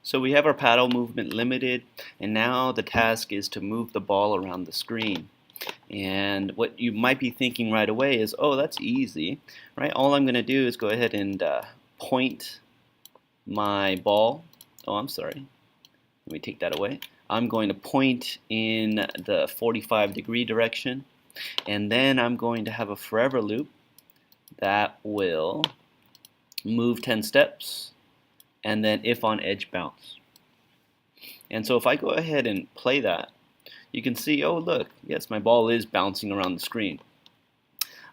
So we have our paddle movement limited, and now the task is to move the ball around the screen. And what you might be thinking right away is, oh, that's easy, right? All I'm going to do is go ahead and point my ball. Oh, I'm sorry. Let me take that away. I'm going to point in the 45-degree direction, and then I'm going to have a forever loop that will move 10 steps, and then if on edge bounce. And so if I go ahead and play that, you can see, oh look, yes, my ball is bouncing around the screen.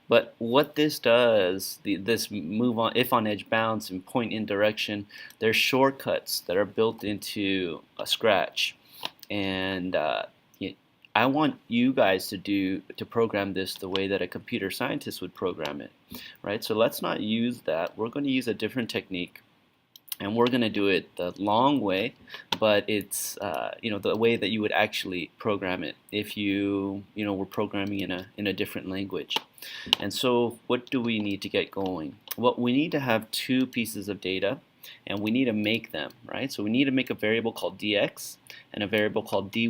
But what this does, this move on, if on edge bounce and point in direction, there's shortcuts that are built into a Scratch, and I want you guys to program this the way that a computer scientist would program it, right? So let's not use that. We're going to use a different technique. And we're going to do it the long way, but it's the way that you would actually program it if you were programming in a different language. And so what do we need to get going? Well, we need to have two pieces of data, and we need to make them, right? So we need to make a variable called dx and a variable called dy.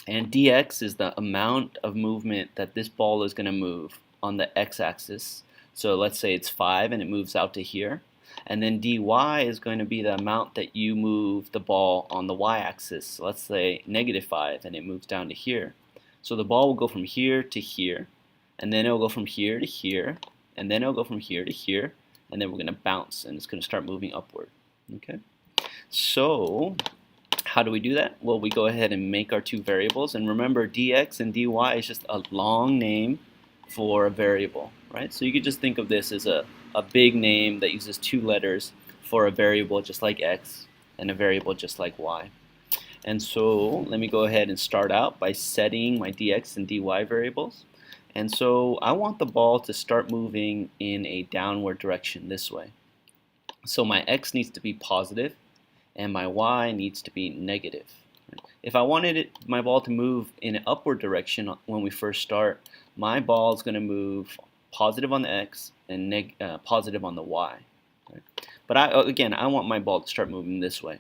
And dx is the amount of movement that this ball is going to move on the x-axis. So let's say it's 5 and it moves out to here. And then dy is going to be the amount that you move the ball on the y-axis. So let's say -5 and it moves down to here. So the ball will go from here to here, and then it will go from here to here, and then it will go from here to here, and then we're going to bounce and it's going to start moving upward. Okay. So how do we do that? Well, we go ahead and make our two variables, and remember dx and dy is just a long name for a variable, right? So you could just think of this as a big name that uses two letters for a variable just like x and a variable just like y. And so let me go ahead and start out by setting my dx and dy variables. And so I want the ball to start moving in a downward direction this way. So my x needs to be positive and my y needs to be negative. If I wanted my ball to move in an upward direction when we first start, my ball is going to move positive on the x and positive on the y. Right? But I want my ball to start moving this way.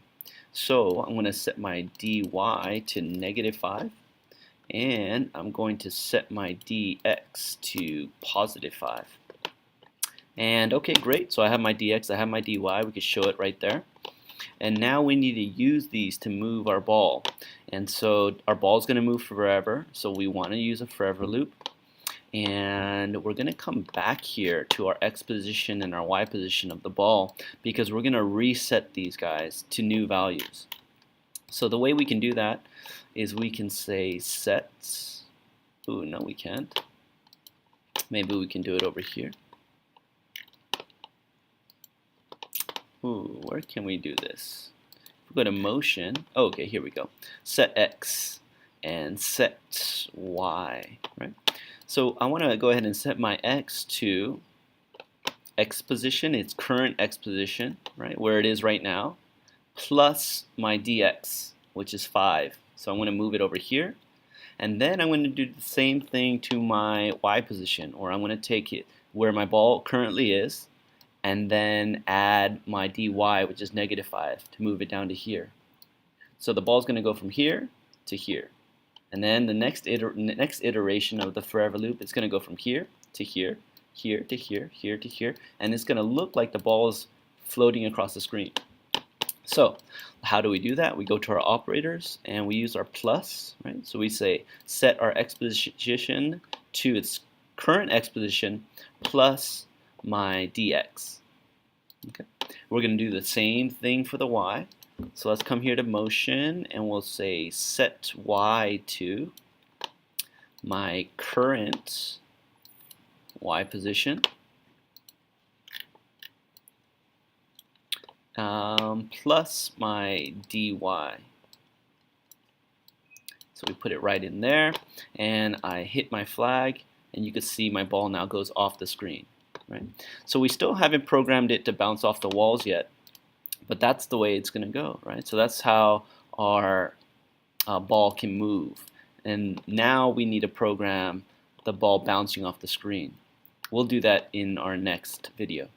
So I'm going to set my dy to -5, and I'm going to set my dx to +5. And okay, great. So I have my dx, I have my dy. We could show it right there. And now we need to use these to move our ball. And so our ball is going to move forever, so we want to use a forever loop. And we're going to come back here to our x position and our y position of the ball, because we're going to reset these guys to new values. So the way we can do that is we can say set. Ooh, no, we can't. Maybe we can do it over here. Ooh, where can we do this? If we go to motion, oh, okay, here we go. Set x and set y, right? So I want to go ahead and set my x to x position, its current x position, right, where it is right now, plus my dx, which is 5. So I'm going to move it over here. And then I'm going to do the same thing to my y position, or I'm going to take it where my ball currently is, and then add my dy, which is -5, to move it down to here. So the ball is going to go from here to here. And then the next iteration of the forever loop is going to go from here to here, here to here, here to here, and it's going to look like the ball is floating across the screen. So how do we do that? We go to our operators and we use our plus, right? So we say set our x position to its current x position plus my dx. Okay. We're going to do the same thing for the y. So let's come here to motion and we'll say set y to my current y position plus my dy. So we put it right in there, and I hit my flag, and you can see my ball now goes off the screen. Right? So we still haven't programmed it to bounce off the walls yet, but that's the way it's going to go, right? So that's how our ball can move. And now we need to program the ball bouncing off the screen. We'll do that in our next video.